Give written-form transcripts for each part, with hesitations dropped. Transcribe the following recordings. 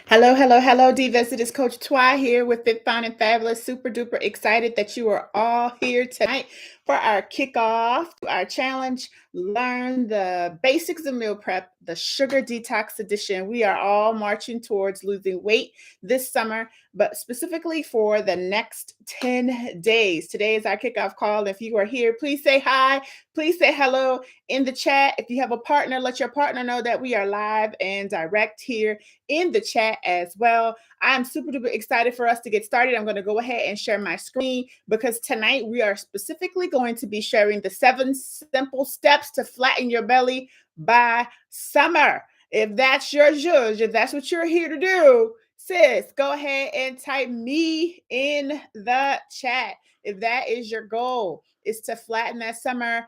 Hello, hello, hello, Divas. It is Coach Twy here with Fit, Fine, and Fabulous. Super duper excited that you are all here tonight for our kickoff to our challenge. Learn the basics of meal prep, the sugar detox edition. We are all marching towards losing weight this summer, but specifically for the next 10 days. Today is our kickoff call. If you are here, please say hi. Please say hello in the chat. If you have a partner, let your partner know that we are live and direct here in the chat as well. I'm super duper excited for us to get started. I'm going to go ahead and share my screen because tonight we are specifically going to be sharing the 7 simple steps to flatten your belly by summer. If that's your zhuzh, if that's what you're here to do, sis, go ahead and type me in the chat. If that is your goal, is to flatten that summer,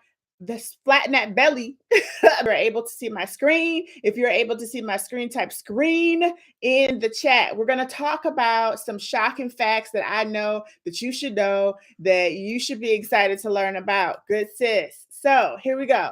flatten that belly. You're able to see my screen. If you're able to see my screen, type screen in the chat. We're going to talk about some shocking facts that I know that you should know, that you should be excited to learn about. Good sis. So here we go.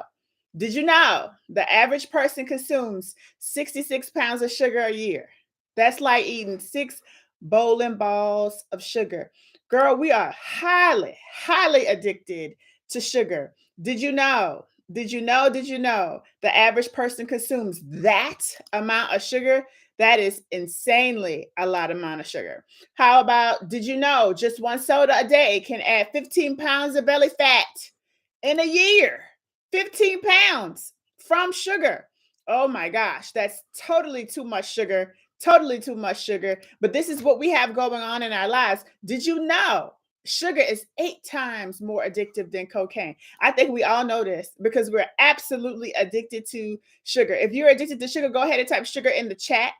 Did you know the average person consumes 66 pounds of sugar a year? That's like eating 6 bowling balls of sugar. Girl, we are highly, highly addicted to sugar. Did you know? Did you know? Did you know the average person consumes that amount of sugar? That is insanely a lot amount of sugar. How about, did you know just one soda a day can add 15 pounds of belly fat in a year? 15 pounds from sugar. Oh my gosh, that's totally too much sugar. Totally too much sugar. But this is what we have going on in our lives. Did you know sugar is 8 times more addictive than cocaine? I think we all know this because we're absolutely addicted to sugar. If you're addicted to sugar, go ahead and type sugar in the chat.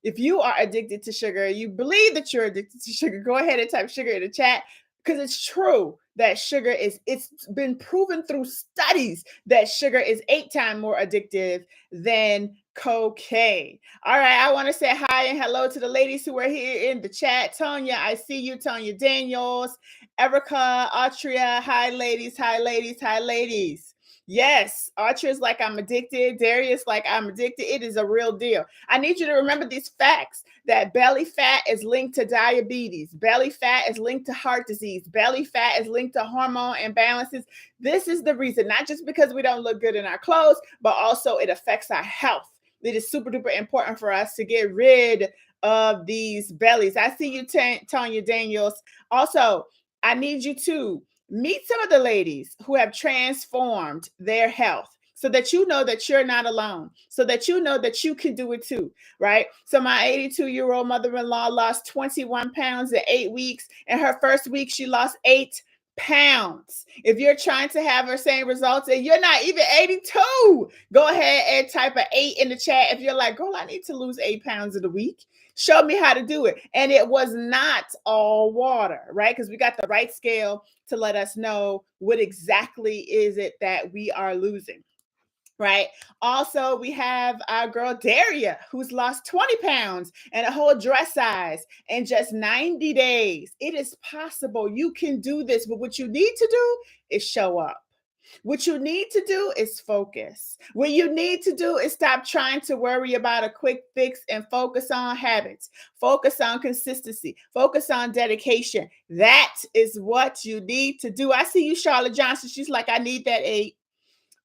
If you are addicted to sugar, you believe that you're addicted to sugar, go ahead and type sugar in the chat because it's true that sugar it's been proven through studies that sugar is 8 times more addictive than cocaine. All right, I want to say hi and hello to the ladies who are here in the chat. Tonya, I see you. Tonya Daniels, Erica, Autria. Hi, ladies. Hi, ladies. Hi, ladies. Yes, Archer's like I'm addicted. Darius like I'm addicted. It is a real deal. I need you to remember these facts that belly fat is linked to diabetes. Belly fat is linked to heart disease. Belly fat is linked to hormone imbalances. This is the reason, not just because we don't look good in our clothes, but also it affects our health. It is super duper important for us to get rid of these bellies. I see you, Tonya Daniels. Also, I need you to meet some of the ladies who have transformed their health so that you know that you're not alone, so that you know that you can do it too, right? So my 82-year-old mother-in-law lost 21 pounds in 8 weeks. In her first week, she lost 8 pounds. If you're trying to have her same results and you're not even 82, go ahead and type an 8 in the chat. If you're like, girl, I need to lose 8 pounds in a week, show me how to do it. And it was not all water, right? Because we got the right scale to let us know what exactly is it that we are losing. Right. Also, we have our girl Daria, who's lost 20 pounds and a whole dress size in just 90 days. It is possible. You can do this, but what you need to do is show up. What you need to do is focus. What you need to do is stop trying to worry about a quick fix and focus on habits. Focus on consistency. Focus on dedication. That is what you need to do. I see you, Charlotte Johnson. She's like, I need that 8.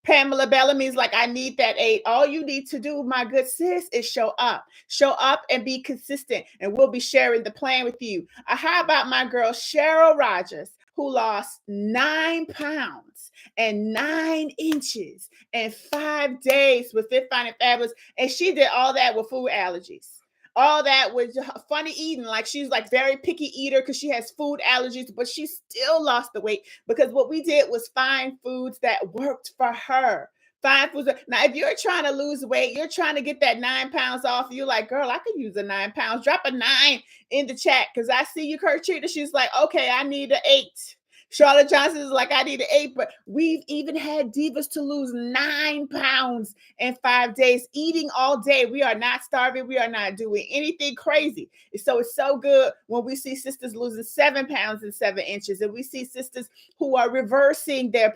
Pamela Bellamy's like, I need that 8. All you need to do, my good sis, is show up. Show up and be consistent, and we'll be sharing the plan with you. How about my girl, Cheryl Rogers, who lost 9 pounds and 9 inches in 5 days with Fit, Fine, and Fabulous, and she did all that with food allergies. All that was funny eating. Like she's like very picky eater because she has food allergies, but she still lost the weight because what we did was find foods that worked for her. Find foods. Now, if you're trying to lose weight, you're trying to get that 9 pounds off. You're like, girl, I could use a 9 pounds. Drop a 9 in the chat because I see you, Kertrina. She's like, okay, I need an 8. Charlotte Johnson is like, I need an 8, but we've even had divas to lose 9 pounds in 5 days, eating all day. We are not starving. We are not doing anything crazy. So it's so good when we see sisters losing 7 pounds and 7 inches, and we see sisters who are reversing their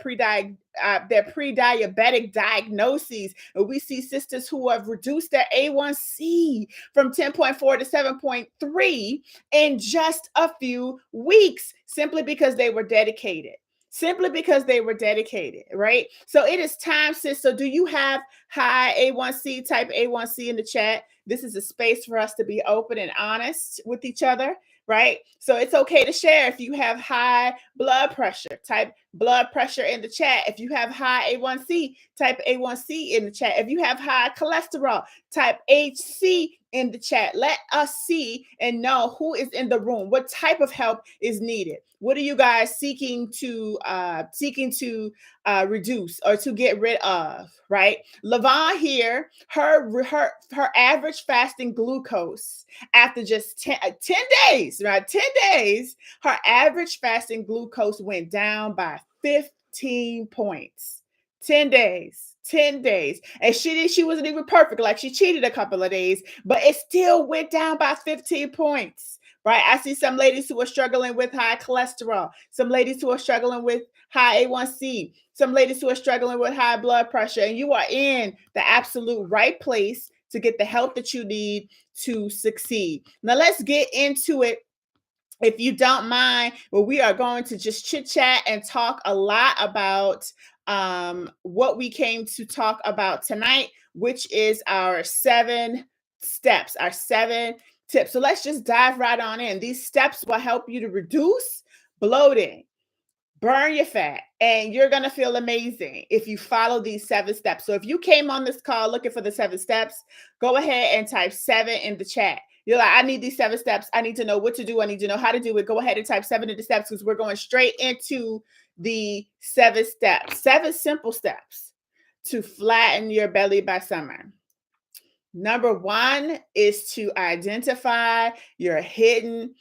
their pre-diabetic diagnoses. And we see sisters who have reduced their A1C from 10.4 to 7.3 in just a few weeks, simply because they were dedicated. Simply because they were dedicated, right? So it is time, sis. So do you have high A1C? Type A1C in the chat. This is a space for us to be open and honest with each other, right? So it's okay to share if you have high blood pressure. Type blood pressure in the chat. If you have high A1C, type A1C in the chat. If you have high cholesterol, type HC in the chat. Let us see and know who is in the room. What type of help is needed? What are you guys seeking to reduce or to get rid of? Right, Lavon here, her average fasting glucose after just 10 days, right? 10 days, her average fasting glucose went down by 15 points. 10 days. 10 days. And she wasn't even perfect. Like, she cheated a couple of days, but it still went down by 15 points. Right? I see some ladies who are struggling with high cholesterol, some ladies who are struggling with high A1C, some ladies who are struggling with high blood pressure, and you are in the absolute right place to get the help that you need to succeed. Now let's get into it. If you don't mind, well, we are going to just chit chat and talk a lot about what we came to talk about tonight, which is our 7 steps, our 7 tips. So let's just dive right on in. These steps will help you to reduce bloating, burn your fat, and you're going to feel amazing if you follow these 7 steps. So if you came on this call looking for the 7 steps, go ahead and type 7 in the chat. You're like, I need these 7 steps. I need to know what to do. I need to know how to do it. Go ahead and type 7 in the steps, because we're going straight into the 7 steps, 7 simple steps to flatten your belly by summer. Number 1 is to identify your hidden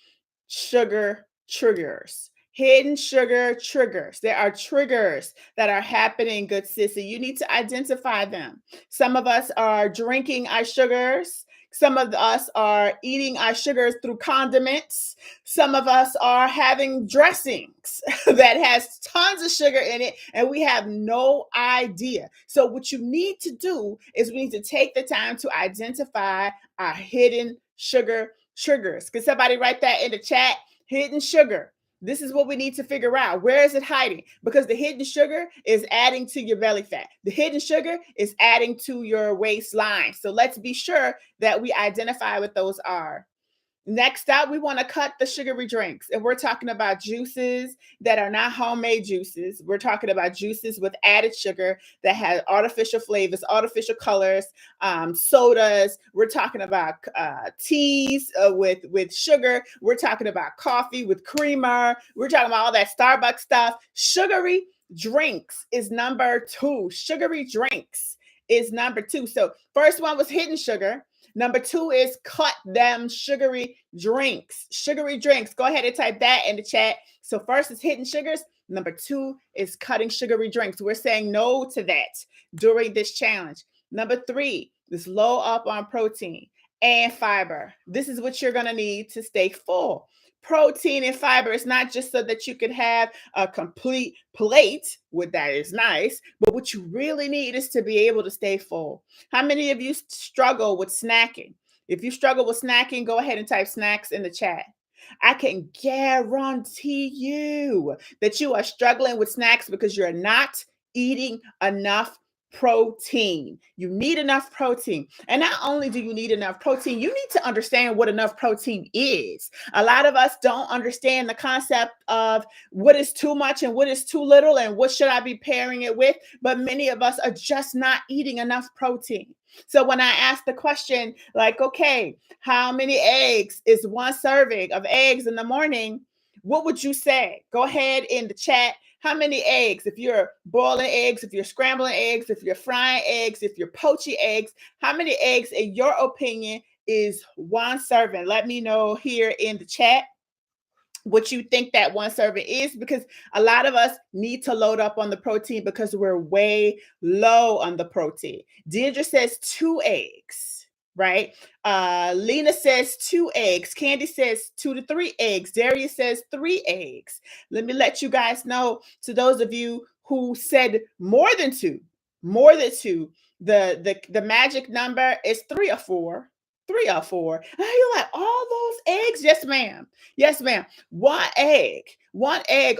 sugar triggers. Hidden sugar triggers. There are triggers that are happening, good sissy. You need to identify them. Some of us are drinking our sugars. Some of us are eating our sugars through condiments. Some of us are having dressings that has tons of sugar in it, and we have no idea. So what you need to do is we need to take the time to identify our hidden sugar triggers. Can somebody write that in the chat? Hidden sugar. This is what we need to figure out. Where is it hiding? Because the hidden sugar is adding to your belly fat. The hidden sugar is adding to your waistline. So let's be sure that we identify what those are. Next up, we want to cut the sugary drinks. And we're talking about juices that are not homemade juices. We're talking about juices with added sugar that have artificial flavors, artificial colors, sodas. We're talking about teas with sugar. We're talking about coffee with creamer. We're talking about all that Starbucks stuff. Sugary drinks is number 2. Sugary drinks is number 2. So first one was hidden sugar. Number 2 is cut them sugary drinks. Sugary drinks. Go ahead and type that in the chat. So first is hidden sugars. Number 2 is cutting sugary drinks. We're saying no to that during this challenge. Number 3 is low up on protein and fiber. This is what you're going to need to stay full. Protein and fiber is not just so that you can have a complete plate, what that is nice, but what you really need is to be able to stay full. How many of you struggle with snacking? If you struggle with snacking, go ahead and type snacks in the chat. I can guarantee you that you are struggling with snacks because you're not eating enough protein. You need enough protein. And not only do you need enough protein, you need to understand what enough protein is. A lot of us don't understand the concept of what is too much and what is too little and what should I be pairing it with. But many of us are just not eating enough protein. So when I ask the question, like, okay, how many eggs is one serving of eggs in the morning? What would you say? Go ahead in the chat. How many eggs? If you're boiling eggs, if you're scrambling eggs, if you're frying eggs, if you're poaching eggs, how many eggs, in your opinion, is one serving? Let me know here in the chat what you think that one serving is, because a lot of us need to load up on the protein because we're way low on the protein. Deirdre says 2 eggs. Right? Lena says 2 eggs. Candy says 2 to 3 eggs. Darius says 3 eggs. Let me let you guys know, to those of you who said more than two, more than two. The magic number is three or four. Three or four. And you're like, all those eggs? Yes, ma'am. Yes, ma'am. One egg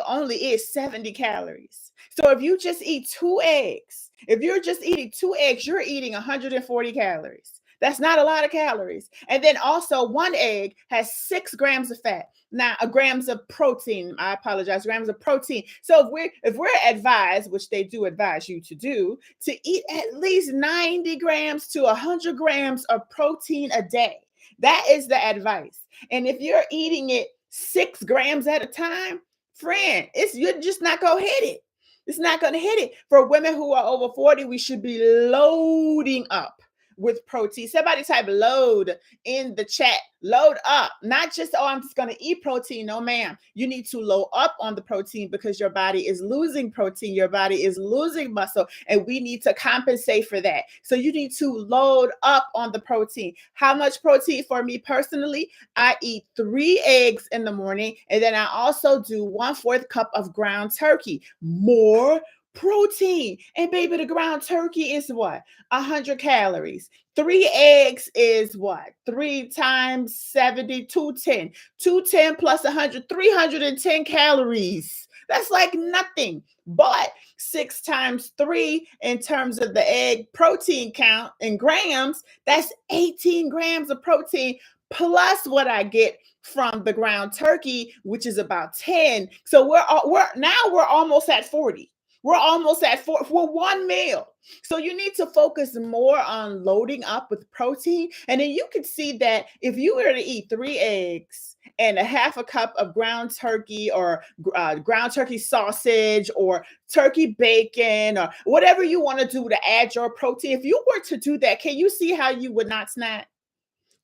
only is 70 calories. So if you just eat two eggs, if you're just eating two eggs, you're eating 140 calories. That's not a lot of calories. And then also, one egg has 6 grams of fat. Now, grams of protein. I apologize, grams of protein. So if we're advised, which they do advise you to do, to eat at least 90 grams to 100 grams of protein a day. That is the advice. And if you're eating it 6 grams at a time, friend, you're just not gonna hit it. It's not gonna hit it. For women who are over 40, we should be loading up with protein. Somebody type load in the chat. Load up. Not just, oh, I'm just going to eat protein. No, ma'am. You need to load up on the protein because your body is losing protein. Your body is losing muscle, and we need to compensate for that. So you need to load up on the protein. How much protein? For me personally, I eat 3 eggs in the morning, and then I also do 1/4 cup of ground turkey. More protein. And baby, the ground turkey is what? 100 calories. 3 eggs is what? 3 times 70, 210. 210 plus 100, 310 calories. That's like nothing. But 6 times 3 in terms of the egg protein count in grams, that's 18 grams of protein plus what I get from the ground turkey, which is about 10. So we're almost at 40. We're almost at 4 for one meal. So you need to focus more on loading up with protein. And then you can see that if you were to eat 3 eggs and a half a cup of ground turkey or ground turkey sausage or turkey bacon or whatever you want to do to add your protein, if you were to do that, can you see how you would not snack?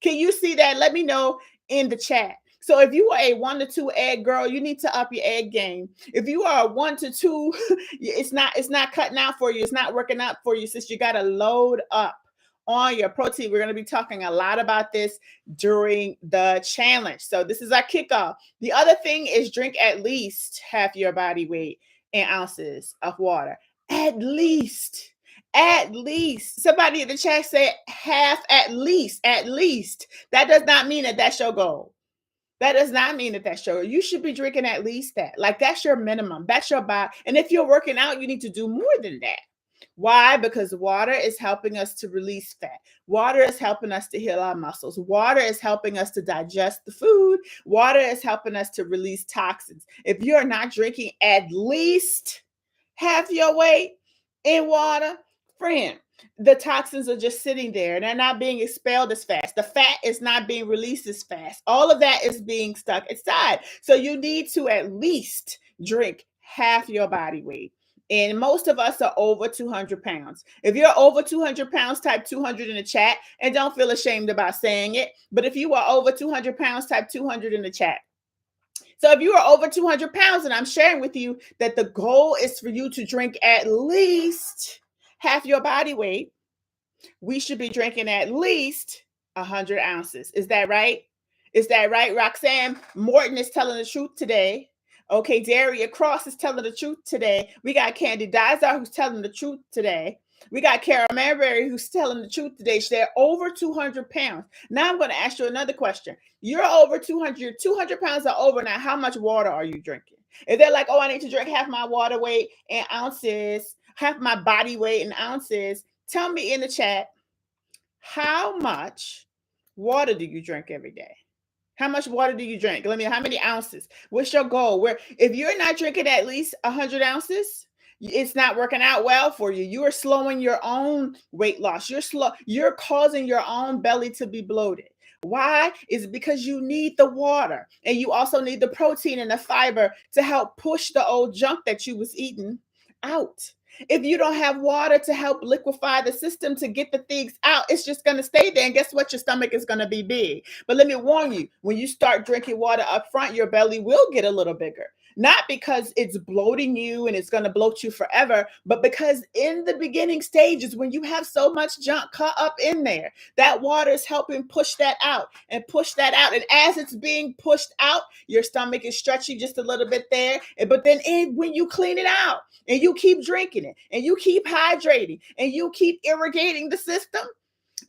Can you see that? Let me know in the chat. So if you are a 1 to 2 egg girl, you need to up your egg game. If you are a 1 to 2, it's not cutting out for you. It's not working out for you, sis. You got to load up on your protein. We're going to be talking a lot about this during the challenge. So this is our kickoff. The other thing is drink at least half your body weight in ounces of water. At least. Somebody in the chat said half, at least. That does not mean that that's your goal. That does not mean that that's your goal. You should be drinking at least that. Like, that's your minimum. That's your body. And if you're working out, you need to do more than that. Why? Because water is helping us to release fat. Water is helping us to heal our muscles. Water is helping us to digest the food. Water is helping us to release toxins. If you're not drinking at least half your weight in water, friend, the toxins are just sitting there and they're not being expelled as fast. The fat is not being released as fast. All of that is being stuck inside. So you need to at least drink half your body weight. And most of us are over 200 pounds. If you're over 200 pounds, type 200 in the chat and don't feel ashamed about saying it. But if you are over 200 pounds, type 200 in the chat. So if you are over 200 pounds, and I'm sharing with you that the goal is for you to drink at least half your body weight, we should be drinking at least 100 ounces. Is that right? Is that right? Roxanne Morton is telling the truth today. Okay, Daria Cross is telling the truth today. We got Candy Dizar who's telling the truth today. We got Kara Marbury who's telling the truth today. They're over 200 pounds. Now I'm going to ask you another question. You're over 200. 200 pounds are over. Now, how much water are you drinking? If they're like, oh, I need to drink half my water weight in ounces, half my body weight in ounces, tell me in the chat, how much water do you drink every day? How much water do you drink? Let me know how many ounces. What's your goal? If you're not drinking at least 100 ounces, it's not working out well for you. You are slowing your own weight loss. You're causing your own belly to be bloated. Why? Is because you need the water and you also need the protein and the fiber to help push the old junk that you was eating out. If you don't have water to help liquefy the system to get the things out, it's just going to stay there. And guess what? Your stomach is going to be big. But let me warn you, when you start drinking water up front, your belly will get a little bigger. Not because it's bloating you and it's going to bloat you forever, but because in the beginning stages, when you have so much junk caught up in there, that water is helping push that out and push that out. And as it's being pushed out, your stomach is stretching just a little bit there. But then when you clean it out and you keep drinking it and you keep hydrating and you keep irrigating the system,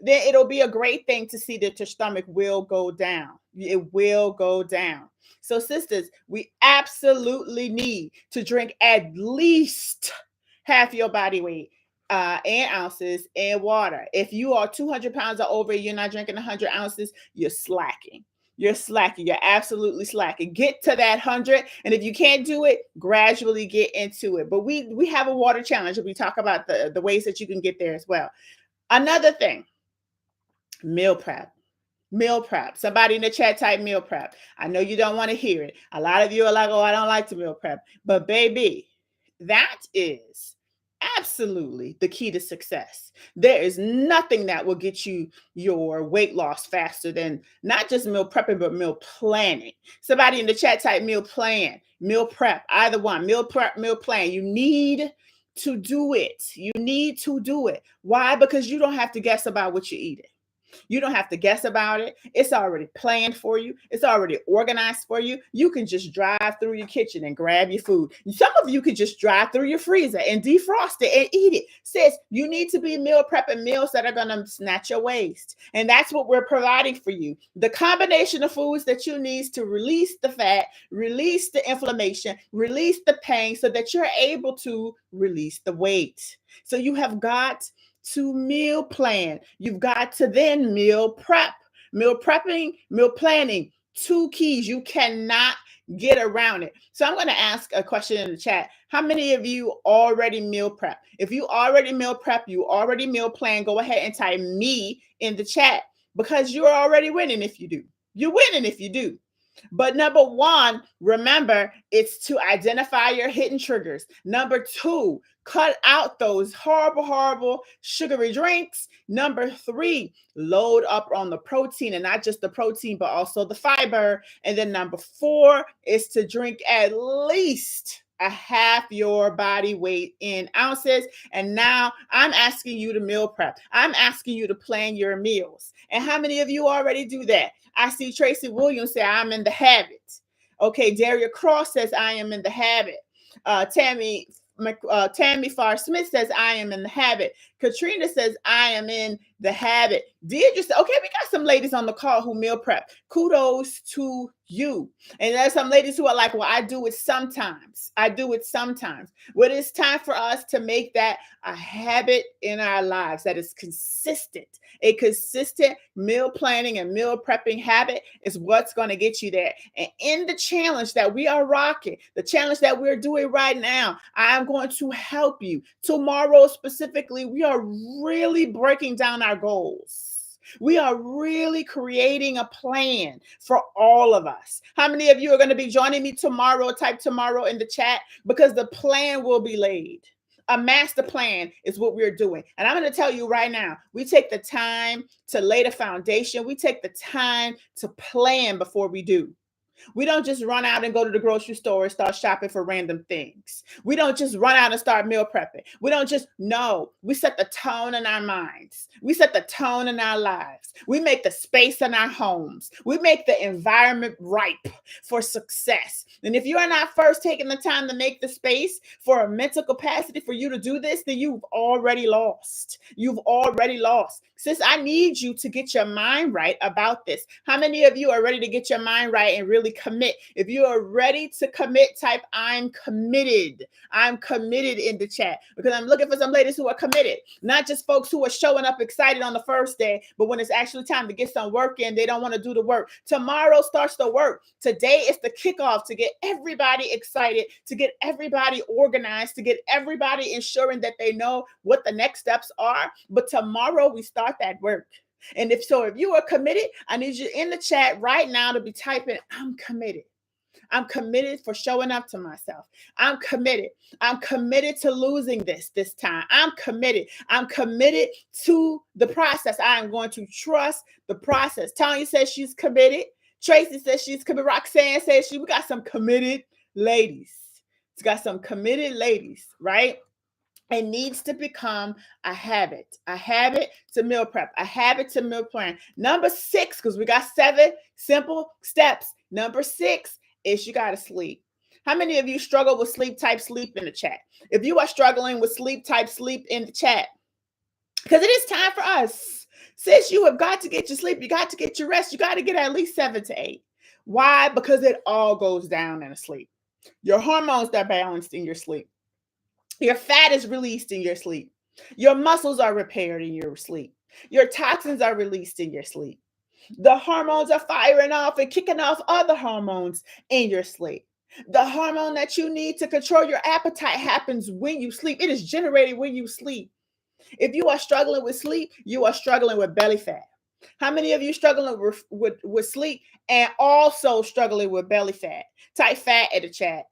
then it'll be a great thing to see that your stomach will go down. It will go down. So, sisters, we absolutely need to drink at least half your body weight in ounces in water. If you are 200 pounds or over, you're not drinking 100 ounces, you're slacking. You're slacking. You're absolutely slacking. Get to that 100. And if you can't do it, gradually get into it. But we have a water challenge, and we talk about the ways that you can get there as well. Another thing, meal prep. Meal prep. Somebody in the chat type meal prep. I know you don't want to hear it. A lot of you are like, oh, I don't like to meal prep. But baby, that is absolutely the key to success. There is nothing that will get you your weight loss faster than not just meal prepping, but meal planning. Somebody in the chat type meal plan, meal prep, either one, meal prep, meal plan. You need to do it. You need to do it. Why? Because you don't have to guess about what you're eating. You don't have to guess about it. It's already planned for you. It's already organized for you. You can just drive through your kitchen and grab your food. Some of you could just drive through your freezer and defrost it and eat it. Sis, you need to be meal prepping meals that are going to snatch your waist. And that's what we're providing for you. The combination of foods that you need to release the fat, release the inflammation, release the pain so that you're able to release the weight. So you have got to meal plan. You've got to then meal prep. Meal prepping, meal planning, two keys. You cannot get around it. So I'm going to ask a question in the chat. How many of you already meal prep? If you already meal prep, you already meal plan, go ahead and type me in the chat, because you're already winning if you do. You're winning if you do. But number one, remember, it's to identify your hidden triggers. Number two, cut out those horrible, sugary drinks. Number three, load up on the protein, and not just the protein, but also the fiber. And then number four is to drink at least a half your body weight in ounces. And now I'm asking you to meal prep. I'm asking you to plan your meals. And how many of you already do that? I see Tracy Williams say, I'm in the habit. Okay, Daria Cross says, I am in the habit. Tammy Farr Smith says, I am in the habit. Katrina says, I am in the habit. Deirdre said, okay, we got some ladies on the call who meal prep. Kudos to you. And there's some ladies who are like, well, I do it sometimes. Well, it's time for us to make that a habit in our lives that is consistent. A consistent meal planning and meal prepping habit is what's going to get you there. And in the challenge that we are rocking, the challenge that we're doing right now, I'm going to help you. Tomorrow specifically, we are really breaking down our goals. We are really creating a plan for all of us. How many of you are going to be joining me tomorrow? Type tomorrow in the chat, because the plan will be laid. A master plan is what we're doing. And I'm going to tell you right now, we take the time to lay the foundation. We take the time to plan before we do. We don't just run out and go to the grocery store and start shopping for random things. We don't just run out and start meal prepping. We don't just, no, we set the tone in our minds. We set the tone in our lives. We make the space in our homes. We make the environment ripe for success. And if you are not first taking the time to make the space for a mental capacity for you to do this, then you've already lost. You've already lost. Sis, I need you to get your mind right about this. How many of you are ready to get your mind right and really commit? If you are ready to commit, type I'm committed. I'm committed in the chat, because I'm looking for some ladies who are committed, not just folks who are showing up excited on the first day, but when it's actually time to get some work in, they don't want to do the work. Tomorrow starts the work. Today is the kickoff to get everybody excited, to get everybody organized, to get everybody ensuring that they know what the next steps are. But tomorrow we start that work. And if you are committed, I need you in the chat right now to be typing, I'm committed. I'm committed for showing up to myself. I'm committed. I'm committed to losing this time. I'm committed. I'm committed to the process. I am going to trust the process. Tanya says she's committed. Tracy says she's committed. Roxanne says we got some committed ladies. It's got some committed ladies, right? It needs to become a habit to meal prep, a habit to meal plan. Number 6, because we got 7 simple steps. Number 6 is you got to sleep. How many of you struggle with sleep? Type sleep in the chat. If you are struggling with sleep, type sleep in the chat. Because it is time for us. Sis, you have got to get your sleep. You got to get your rest. You got to get at least 7 to 8. Why? Because it all goes down in a sleep. Your hormones are balanced in your sleep. Your fat is released in your sleep. Your muscles are repaired in your sleep. Your toxins are released in your sleep. The hormones are firing off and kicking off other hormones in your sleep. The hormone that you need to control your appetite happens when you sleep. It is generated when you sleep. If you are struggling with sleep, you are struggling with belly fat. How many of you struggling with sleep and also struggling with belly fat? Type fat in the chat.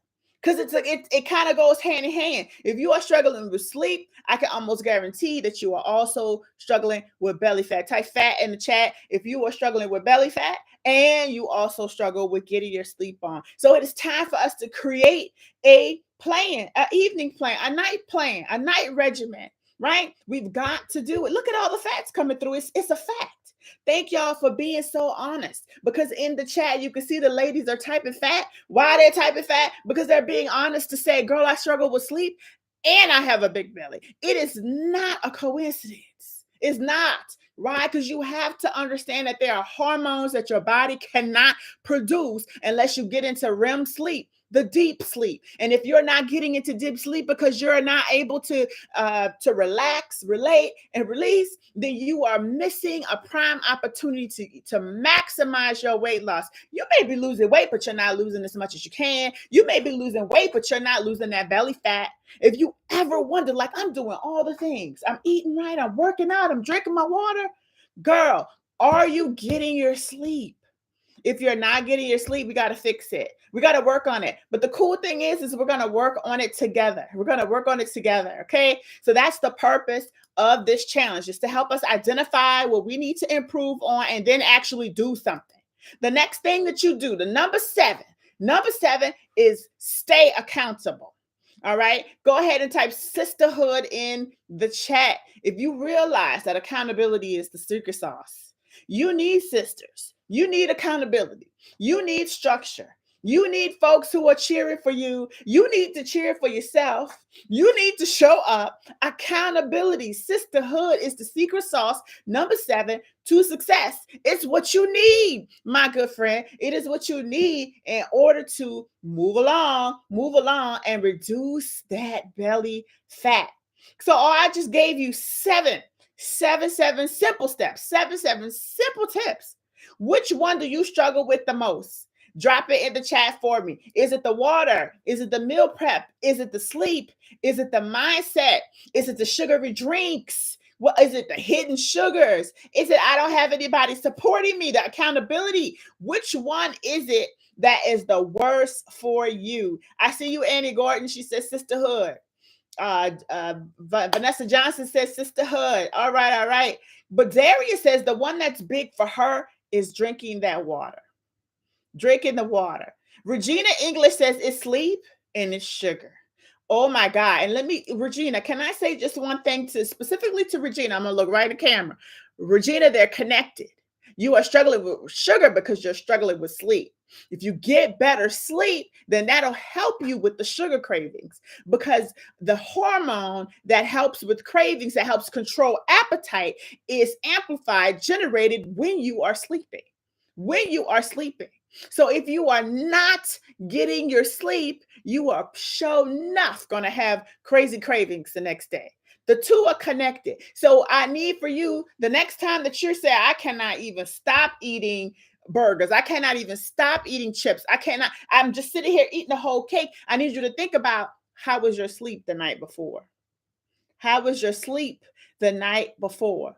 Because it kind of goes hand in hand. If you are struggling with sleep, I can almost guarantee that you are also struggling with belly fat. Type fat in the chat if you are struggling with belly fat and you also struggle with getting your sleep on. So it is time for us to create a plan, an evening plan, a night regimen, right? We've got to do it. Look at all the fats coming through. It's a fact. Thank y'all for being so honest, because in the chat you can see the ladies are typing fat. Why they're typing fat? Because they're being honest to say, girl, I struggle with sleep and I have a big belly. It is not a coincidence. It's not, right? Because you have to understand that there are hormones that your body cannot produce unless you get into REM sleep, the deep sleep. And if you're not getting into deep sleep because you're not able to relax, relate, and release, then you are missing a prime opportunity to maximize your weight loss. You may be losing weight, but you're not losing as much as you can. You may be losing weight, but you're not losing that belly fat. If you ever wonder, like, I'm doing all the things, I'm eating right, I'm working out, I'm drinking my water, girl, are you getting your sleep? If you're not getting your sleep, we got to fix it. We got to work on it. But the cool thing is we're going to work on it together. We're going to work on it together. Okay. So that's the purpose of this challenge, is to help us identify what we need to improve on and then actually do something. The next thing that you do, the number seven is stay accountable. All right. Go ahead and type sisterhood in the chat. If you realize that accountability is the secret sauce, you need sisters. You need accountability. You need structure. You need folks who are cheering for you. You need to cheer for yourself. You need to show up. Accountability, sisterhood is the secret sauce. Number 7 to success. It's what you need, my good friend. It is what you need in order to move along and reduce that belly fat. So I just gave you seven simple steps, seven simple tips. Which one do you struggle with the most? Drop it in the chat for me. Is it the water? Is it the meal prep? Is it the sleep? Is it the mindset? Is it the sugary drinks? What is it? The hidden sugars? Is it I don't have anybody supporting me? The accountability? Which one is it that is the worst for you? I see you, Annie Gordon. She says sisterhood. Vanessa Johnson says sisterhood. All right. But Daria says the one that's big for her is drinking that water. Drinking the water. Regina English says it's sleep and it's sugar. Oh my God. And Regina, can I say just one thing specifically to Regina? I'm going to look right at the camera. Regina, they're connected. You are struggling with sugar because you're struggling with sleep. If you get better sleep, then that'll help you with the sugar cravings, because the hormone that helps with cravings, that helps control appetite, is amplified, generated when you are sleeping. So if you are not getting your sleep, you are sure enough going to have crazy cravings the next day. The two are connected. So I need for you, the next time that you're saying, I cannot even stop eating burgers, I cannot even stop eating chips, I'm just sitting here eating a whole cake. I need you to think about, how was your sleep the night before? How was your sleep the night before?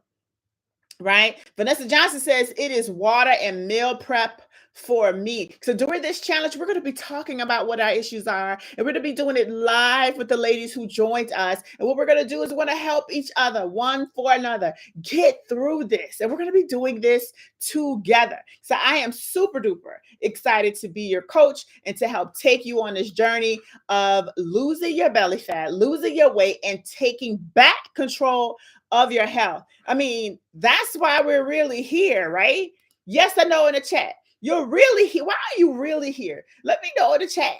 Right? Vanessa Johnson says it is water and meal prep for me. So during this challenge, we're going to be talking about what our issues are, and we're going to be doing it live with the ladies who joined us. And what we're going to do is we're going to help each other, one for another, get through this. And we're going to be doing this together. So I am super duper excited to be your coach and to help take you on this journey of losing your belly fat, losing your weight, and taking back control of your health. I mean, that's why we're really here, right? Yes or no in the chat. You're really here. Why are you really here? Let me know in the chat.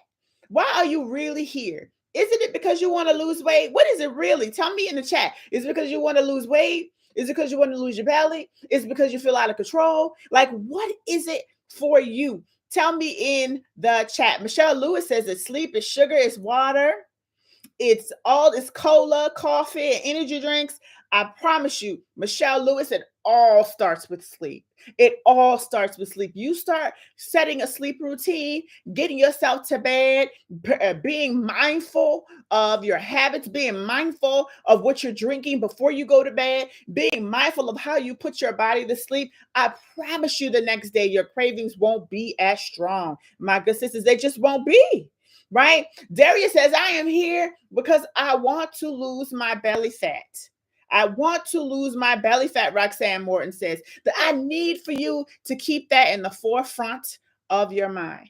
Why are you really here? Isn't it because you want to lose weight? What is it really? Tell me in the chat. Is it because you want to lose weight? Is it because you want to lose your belly? Is it because you feel out of control? Like, what is it for you? Tell me in the chat. Michelle Lewis says it's sleep, it's sugar, it's water, it's cola, coffee, and energy drinks. I promise you, Michelle Lewis, it all starts with sleep. It all starts with sleep. You start setting a sleep routine, getting yourself to bed, being mindful of your habits, being mindful of what you're drinking before you go to bed, being mindful of how you put your body to sleep. I promise you the next day, your cravings won't be as strong. My good sisters, they just won't be. Right? Darius says, I am here because I want to lose my belly fat. I want to lose my belly fat, Roxanne Morton says. That I need for you to keep that in the forefront of your mind.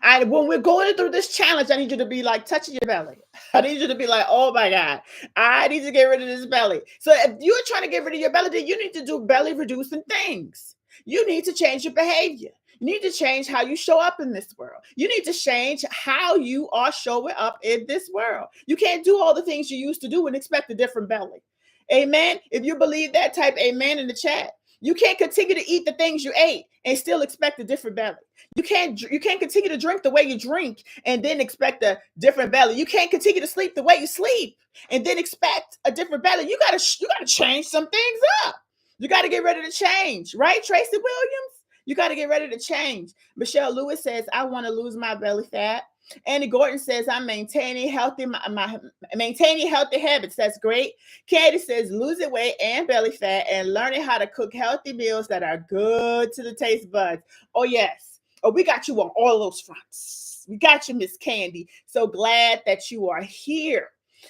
When we're going through this challenge, I need you to be like touching your belly. I need you to be like, oh my God, I need to get rid of this belly. So if you're trying to get rid of your belly, then you need to do belly reducing things. You need to change your behavior. You need to change how you show up in this world. You need to change how you are showing up in this world. You can't do all the things you used to do and expect a different belly. Amen. If you believe that, type amen in the chat. You can't continue to eat the things you ate and still expect a different belly. You can't continue to drink the way you drink and then expect a different belly. You can't continue to sleep the way you sleep and then expect a different belly. You gotta change some things up. You got to get ready to change, right? Tracy Williams, you got to get ready to change. Michelle Lewis says, I want to lose my belly fat. Annie Gordon says, I'm maintaining healthy habits. That's great. Candy says, losing weight and belly fat and learning how to cook healthy meals that are good to the taste buds. Oh, yes. Oh, we got you on all those fronts. We got you, Miss Candy. So glad that you are here.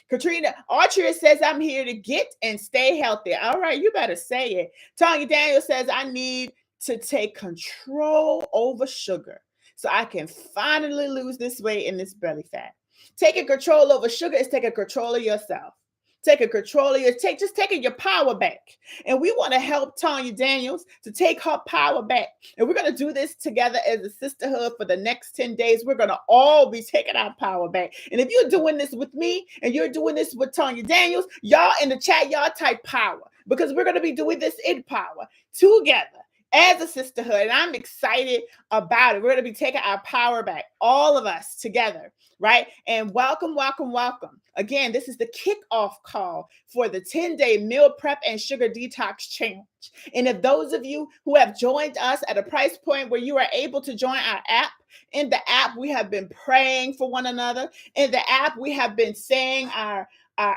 Katrina Archer says, I'm here to get and stay healthy. All right, you better say it. Tanya Daniel says, I need to take control over sugar so I can finally lose this weight and this belly fat. Taking control over sugar is taking control of yourself. Taking control of taking your power back. And we want to help Tanya Daniels to take her power back. And we're going to do this together as a sisterhood for the next 10 days. We're going to all be taking our power back. And if you're doing this with me and you're doing this with Tanya Daniels, y'all in the chat, y'all type power, because we're going to be doing this in power together as a sisterhood. And I'm excited about it. We're going to be taking our power back, all of us together, right? And welcome, welcome, welcome. Again, this is the kickoff call for the 10-day meal prep and sugar detox challenge. And if those of you who have joined us at a price point where you are able to join our app, in the app, we have been praying for one another. In the app, we have been saying our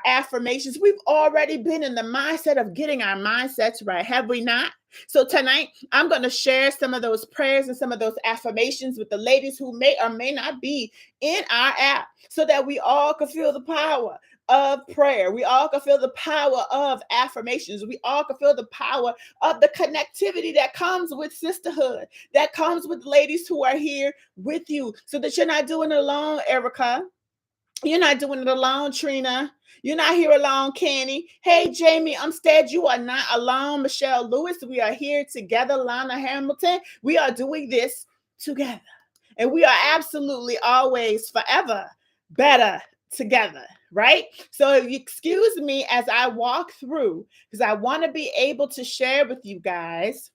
affirmations. We've already been in the mindset of getting our mindsets right, have we not? So tonight, I'm going to share some of those prayers and some of those affirmations with the ladies who may or may not be in our app, so that we all can feel the power of prayer. We all can feel the power of affirmations. We all can feel the power of the connectivity that comes with sisterhood, that comes with ladies who are here with you, so that you're not doing it alone, Erica. You're not doing it alone, Trina. You're not here alone, Kenny. Hey, Jamie Umstead, you are not alone. Michelle Lewis, we are here together. Lana Hamilton, we are doing this together. And we are absolutely always forever better together, right? So if you excuse me as I walk through, because I want to be able to share with you guys.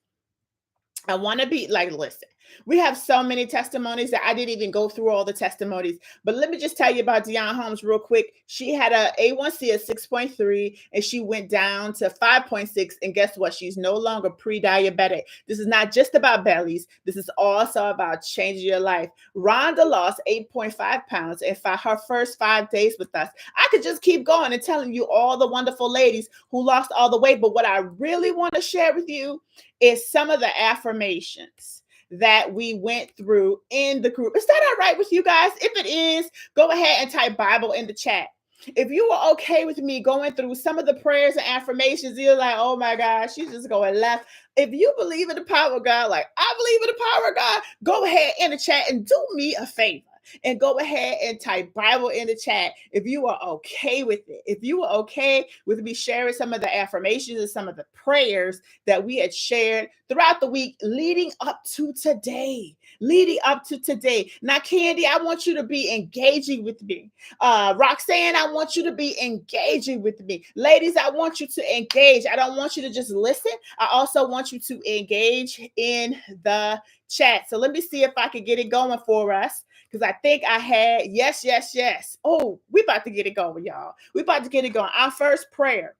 I want to be like, listen, we have so many testimonies that I didn't even go through all the testimonies. But let me just tell you about Dionne Holmes real quick. She had a A1C of 6.3 and she went down to 5.6. And guess what? She's no longer pre-diabetic. This is not just about bellies. This is also about changing your life. Rhonda lost 8.5 pounds in her first 5 days with us. I could just keep going and telling you all the wonderful ladies who lost all the weight. But what I really want to share with you is some of the affirmations that we went through in the group. Is that all right with you guys? If it is, go ahead and type Bible in the chat. If you are okay with me going through some of the prayers and affirmations, you're like, oh my gosh, she's just going left. If you believe in the power of God, like I believe in the power of God, go ahead in the chat and do me a favor and go ahead and type Bible in the chat if you are okay with it. If you are okay with me sharing some of the affirmations and some of the prayers that we had shared throughout the week leading up to today. Leading up to today. Now, Candy, I want you to be engaging with me. Roxanne, I want you to be engaging with me. Ladies, I want you to engage. I don't want you to just listen. I also want you to engage in the chat. So let me see if I can get it going for us. Because I think I had, yes. Oh, we about to get it going, y'all. We about to get it going. Our first prayer.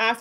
I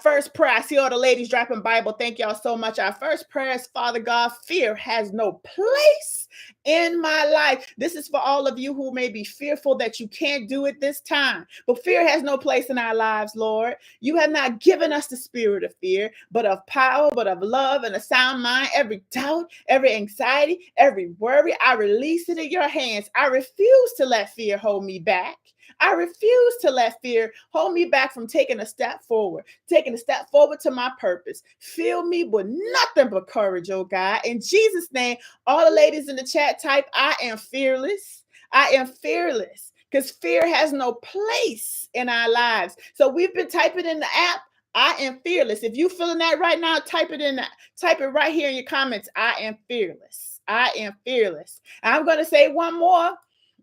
see all the ladies dropping Bible. Thank y'all so much. Our first prayer is, Father God, fear has no place in my life. This is for all of you who may be fearful that you can't do it this time. But fear has no place in our lives, Lord. You have not given us the spirit of fear, but of power, but of love and a sound mind. Every doubt, every anxiety, every worry, I release it in your hands. I refuse to let fear hold me back. I refuse to let fear hold me back from taking a step forward to my purpose. Fill me with nothing but courage, oh God. In Jesus' name, all the ladies in the chat type, I am fearless. I am fearless because fear has no place in our lives. So we've been typing in the app, I am fearless. If you feeling that right now, type it right here in your comments. I am fearless. I am fearless. I'm going to say one more.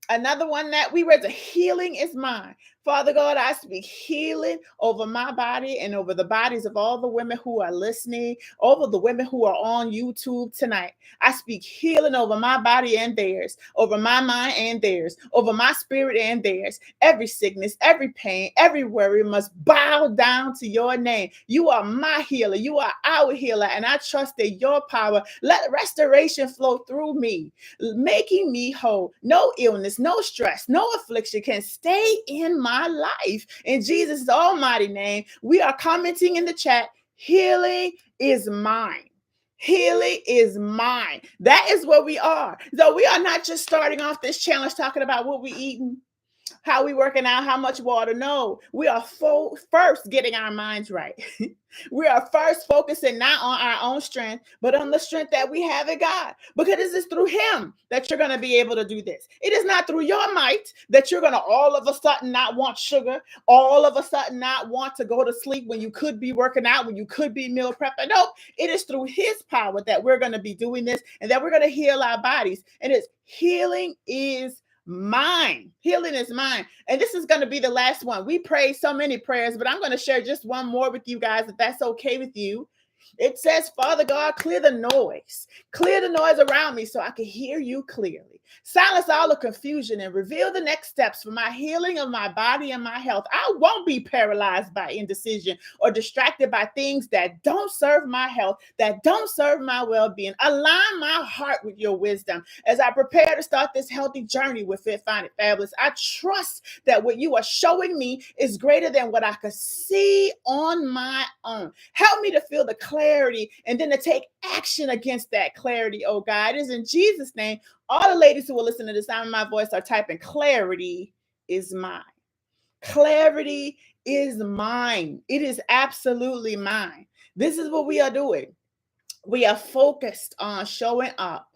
Another one that we read, the healing is mine. Father God, I speak healing over my body and over the bodies of all the women who are listening, over the women who are on YouTube tonight. I speak healing over my body and theirs, over my mind and theirs, over my spirit and theirs. Every sickness, every pain, every worry must bow down to your name. You are my healer. You are our healer. And I trust in your power. Let restoration flow through me, making me whole. No illness, no stress, no affliction can stay in my life. In Jesus' almighty name, we are commenting in the chat, healing is mine. Healing is mine. That is where we are. So we are not just starting off this challenge talking about what we eating, how we working out, how much water. No, we are first getting our minds right. We are first focusing not on our own strength, but on the strength that we have in God. Because it is through him that you're going to be able to do this. It is not through your might that you're going to all of a sudden not want sugar, all of a sudden not want to go to sleep when you could be working out, when you could be meal prepping. Nope. It is through his power that we're going to be doing this and that we're going to heal our bodies. And it's healing is mine. Healing is mine. And this is going to be the last one. We prayed so many prayers, but I'm going to share just one more with you guys, if that's okay with you. It says, Father God, clear the noise around me so I can hear you clearly. Silence all the confusion and reveal the next steps for my healing of my body and my health. I won't be paralyzed by indecision or distracted by things that don't serve my health, that don't serve my well-being. Align my heart with your wisdom as I prepare to start this healthy journey with Fit, Fine, and Fabulous. I trust that what you are showing me is greater than what I could see on my own. Help me to feel the clarity and then to take action against that clarity, oh God. It is in Jesus' name. All the ladies who will listen to the sound of my voice are typing, clarity is mine. Clarity is mine. It is absolutely mine. This is what we are doing. We are focused on showing up,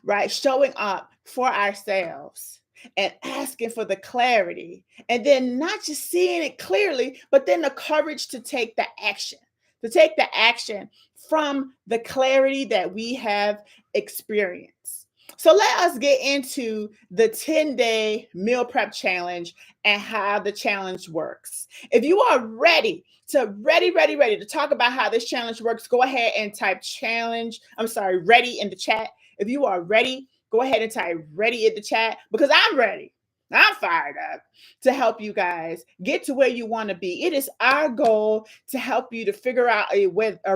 right? Showing up for ourselves and asking for the clarity. And then not just seeing it clearly, but then the courage to take the action. To take the action from the clarity that we have experienced. So let us get into the 10-day meal prep challenge and how the challenge works. If you are ready to talk about how this challenge works, go ahead and type ready in the chat. If you are ready, go ahead and type ready in the chat because I'm ready. I'm fired up to help you guys get to where you want to be. It is our goal to help you to figure out a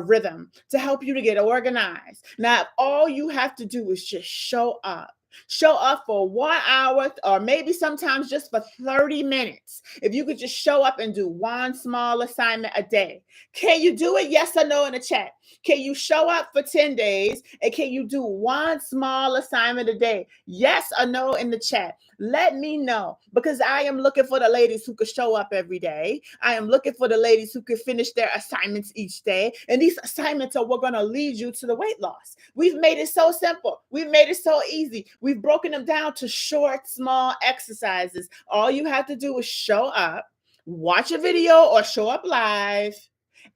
rhythm, to help you to get organized. Now, all you have to do is just show up. Show up for 1 hour or maybe sometimes just for 30 minutes. If you could just show up and do one small assignment a day. Can you do it? Yes or no in the chat. Can you show up for 10 days and can you do one small assignment a day? Yes or no in the chat. Let me know because I am looking for the ladies who could show up every day. I am looking for the ladies who could finish their assignments each day. And these assignments are what going to lead you to the weight loss. We've made it so simple. We've made it so easy. We've broken them down to short, small exercises. All you have to do is show up, watch a video or show up live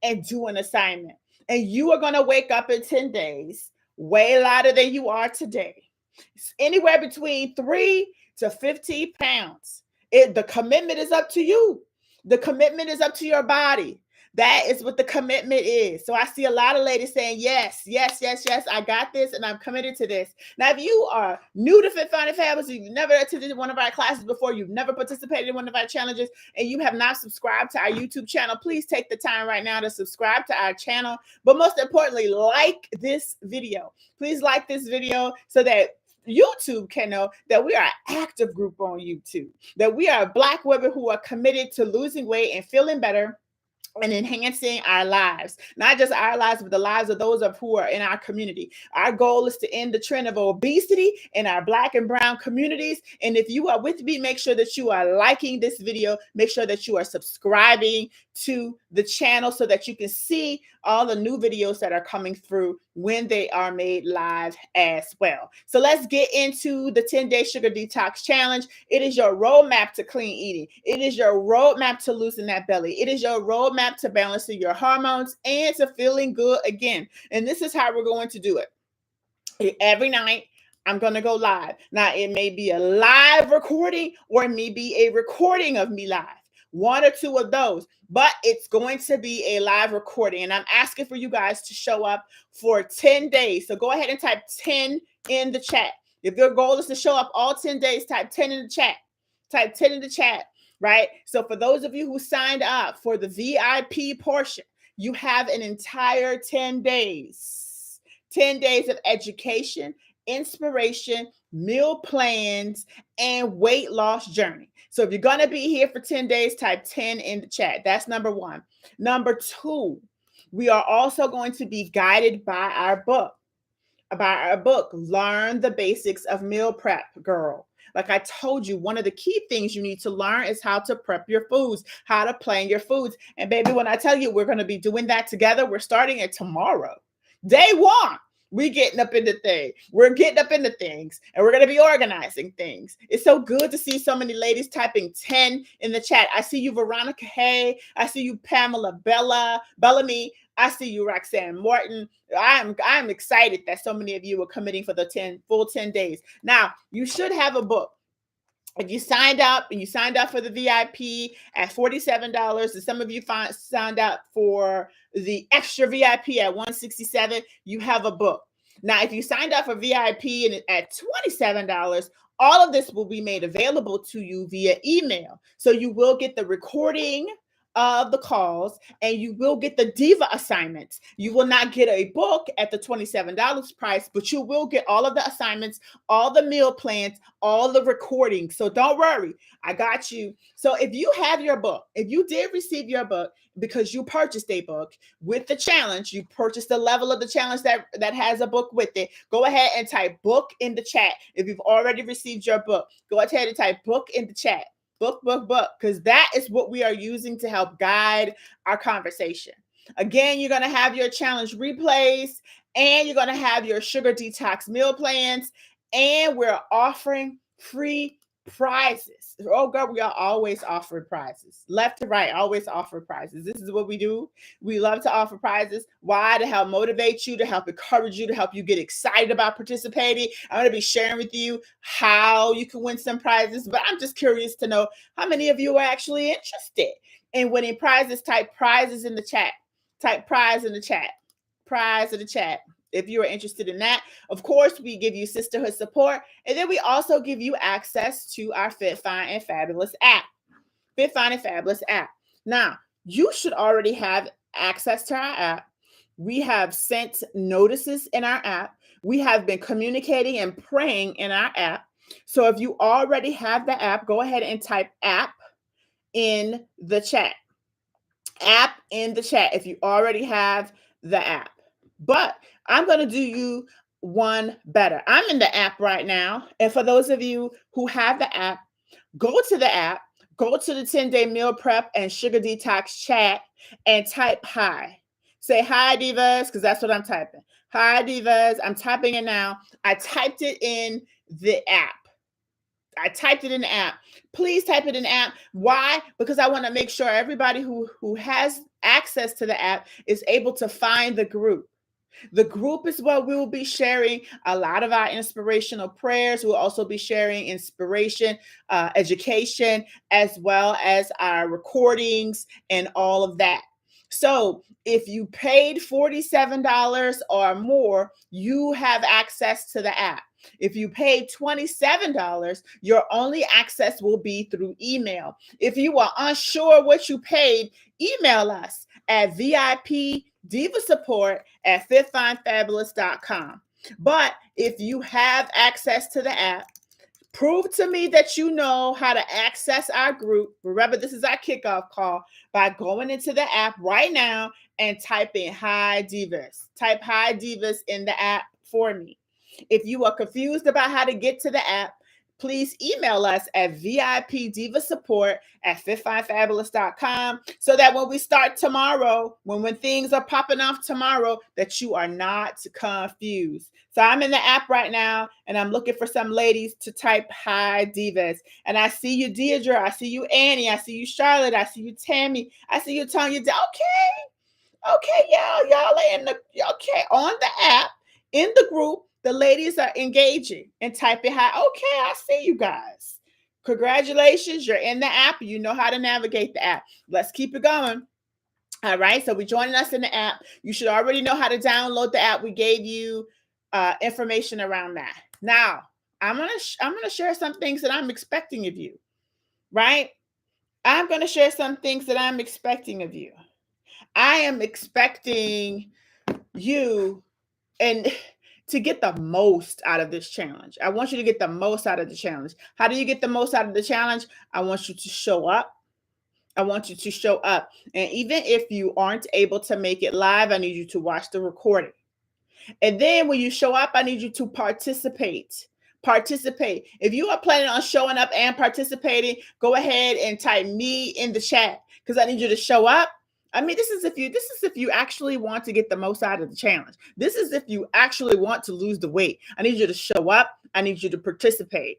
and do an assignment. And you are going to wake up in 10 days way lighter than you are today. It's anywhere between 3 to 15 pounds. The commitment is up to you. The commitment is up to your body. That is what the commitment is. So I see a lot of ladies saying, yes, yes, yes, yes, I got this and I'm committed to this. Now, if you are new to Fit, Fine, and Fabulous, you've never attended one of our classes before, you've never participated in one of our challenges, and you have not subscribed to our YouTube channel, please take the time right now to subscribe to our channel. But most importantly, like this video. Please like this video so that YouTube can know that we are an active group on YouTube, that we are Black women who are committed to losing weight and feeling better and enhancing our lives, not just our lives, but the lives of those of who are in our community. Our goal is to end the trend of obesity in our Black and brown communities. And if you are with me, make sure that you are liking this video. Make sure that you are subscribing to the channel so that you can see all the new videos that are coming through when they are made live as well. So let's get into the 10-day sugar detox challenge. It is your roadmap to clean eating. It is your roadmap to losing that belly. It is your roadmap to balancing your hormones and to feeling good again. And this is how we're going to do it. Every night, I'm going to go live. Now, it may be a live recording or it may be a recording of me live. One or two of those, but it's going to be a live recording. And I'm asking for you guys to show up for 10 days. So go ahead and type 10 in the chat. If your goal is to show up all 10 days, type 10 in the chat. Type 10 in the chat, right? So for those of you who signed up for the VIP portion, you have an entire 10 days. 10 days of education, inspiration, meal plans, and weight loss journey. So if you're going to be here for 10 days, type 10 in the chat. That's number one. Number two, we are also going to be guided by our book. Learn the Basics of Meal Prep, girl. Like I told you, one of the key things you need to learn is how to prep your foods, how to plan your foods. And baby, when I tell you we're going to be doing that together, we're starting it tomorrow. Day one. We're getting up into things. We're getting up into things and we're going to be organizing things. It's so good to see so many ladies typing 10 in the chat. I see you, Veronica Hay. I see you, Pamela Bellamy. I see you, Roxanne Morton. I'm excited that so many of you are committing for the full 10 days. Now, you should have a book. If you signed up for the VIP at $47, and some of you signed up for the extra VIP at $167, you have a book. Now, if you signed up for VIP and at $27, all of this will be made available to you via email. So you will get the recording of the calls and you will get the Diva assignments. You will not get a book at the $27 price, but you will get all of the assignments, all the meal plans, all the recordings. So don't worry, I got you. So if you have your book, if you did receive your book because you purchased a book with the challenge, you purchased the level of the challenge that has a book with it, go ahead and type book in the chat. If you've already received your book, go ahead and type book in the chat. Book, because that is what we are using to help guide our conversation. Again, you're going to have your challenge replays and you're going to have your sugar detox meal plans, and we're offering free prizes. Oh, girl, we are always offering prizes. Left to right, always offer prizes. This is what we do. We love to offer prizes. Why? To help motivate you, to help encourage you, to help you get excited about participating. I'm going to be sharing with you how you can win some prizes, but I'm just curious to know how many of you are actually interested in winning prizes. Type prizes in the chat. Type prize in the chat. Prize in the chat. If you are interested in that, of course, we give you sisterhood support. And then we also give you access to our Fit, Fine, and Fabulous app. Fit, Fine, and Fabulous app. Now, you should already have access to our app. We have sent notices in our app. We have been communicating and praying in our app. So if you already have the app, go ahead and type app in the chat. App in the chat if you already have the app. But I'm going to do you one better. I'm in the app right now. And for those of you who have the app, go to the app, go to the 10-day meal prep and sugar detox chat and type hi. Say hi, divas, because that's what I'm typing. Hi, divas. I'm typing it now. I typed it in the app. I typed it in the app. Please type it in the app. Why? Because I want to make sure everybody who has access to the app is able to find the group. The group is where we will be sharing a lot of our inspirational prayers. We'll also be sharing inspiration, education, as well as our recordings and all of that. So if you paid $47 or more, you have access to the app. If you paid $27, your only access will be through email. If you are unsure what you paid, email us at VIP Diva Support at fitfinefabulous.com. But if you have access to the app, prove to me that you know how to access our group. Remember, this is our kickoff call by going into the app right now and typing Hi Divas. Type Hi Divas in the app for me. If you are confused about how to get to the app, please email us at VIPDivaSupport at fitfinefabulous.com so that when we start tomorrow, when things are popping off tomorrow, that you are not confused. So I'm in the app right now, and I'm looking for some ladies to type Hi Divas. And I see you, Deirdre. I see you, Annie. I see you, Charlotte. I see you, Tammy. I see you, Tanya. Okay, y'all are in the, okay, on the app, in the group. The ladies are engaging and typing hi. Okay, I see you guys. Congratulations, you're in the app. You know how to navigate the app. Let's keep it going. All right, so we're joining us in the app. You should already know how to download the app. We gave you information around that. Now, I'm gonna share some things that I'm expecting of you, right? I'm gonna share some things that I'm expecting of you. I am expecting you and to get the most out of this challenge. I want you to get the most out of the challenge. How do you get the most out of the challenge? I want you to show up. I want you to show up. And even if you aren't able to make it live, I need you to watch the recording. And then when you show up, I need you to participate. Participate. If you are planning on showing up and participating, go ahead and type me in the chat because I need you to show up. I mean, this is if you actually want to get the most out of the challenge. This is if you actually want to lose the weight. I need you to show up. I need you to participate.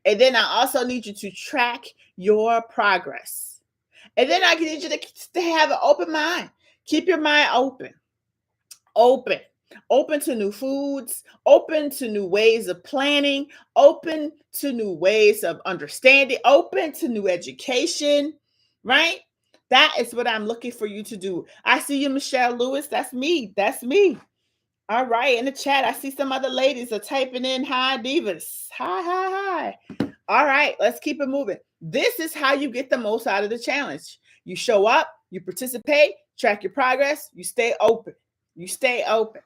And then I also need you to track your progress. And then I need you to have an open mind. Keep your mind open. Open to new foods, open to new ways of planning, open to new ways of understanding, open to new education, right? That is what I'm looking for you to do. I see you, Michelle Lewis. That's me. That's me. All right. In the chat, I see some other ladies are typing in hi divas. Hi. All right. Let's keep it moving. This is how you get the most out of the challenge. You show up, you participate, track your progress, you stay open. You stay open.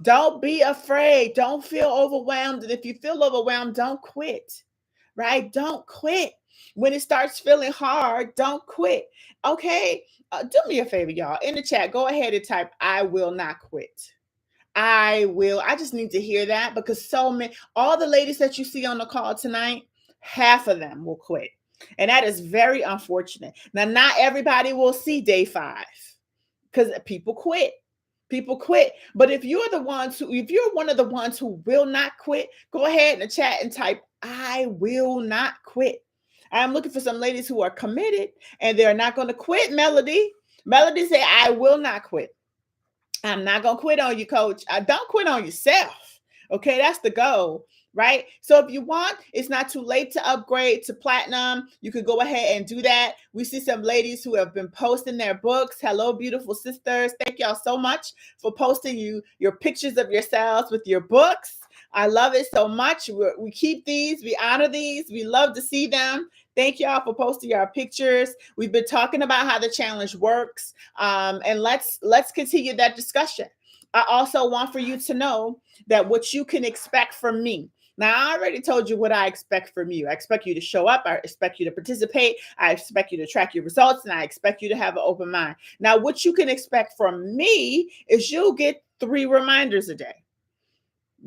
Don't be afraid. Don't feel overwhelmed. And if you feel overwhelmed, don't quit, right? Don't quit. When it starts feeling hard, don't quit. Okay. Do me a favor, y'all. In the chat, go ahead and type, I will not quit. I will. I just need to hear that because so many, all the ladies that you see on the call tonight, half of them will quit. And that is very unfortunate. Now, not everybody will see day 5 because people quit. People quit. But if you're one of the ones who will not quit, go ahead in the chat and type, I will not quit. I'm looking for some ladies who are committed and they're not going to quit. Melody say, I will not quit. I'm not going to quit on you, coach. Don't quit on yourself. Okay, that's the goal, right? So if you want, it's not too late to upgrade to platinum. You could go ahead and do that. We see some ladies who have been posting their books. Hello, beautiful sisters. Thank y'all so much for posting your pictures of yourselves with your books. I love it so much. We keep these. We honor these. We love to see them. Thank y'all for posting our pictures. We've been talking about how the challenge works. And let's continue that discussion. I also want for you to know that what you can expect from me. Now, I already told you what I expect from you. I expect you to show up. I expect you to participate. I expect you to track your results. And I expect you to have an open mind. Now, what you can expect from me is you'll get 3 reminders a day.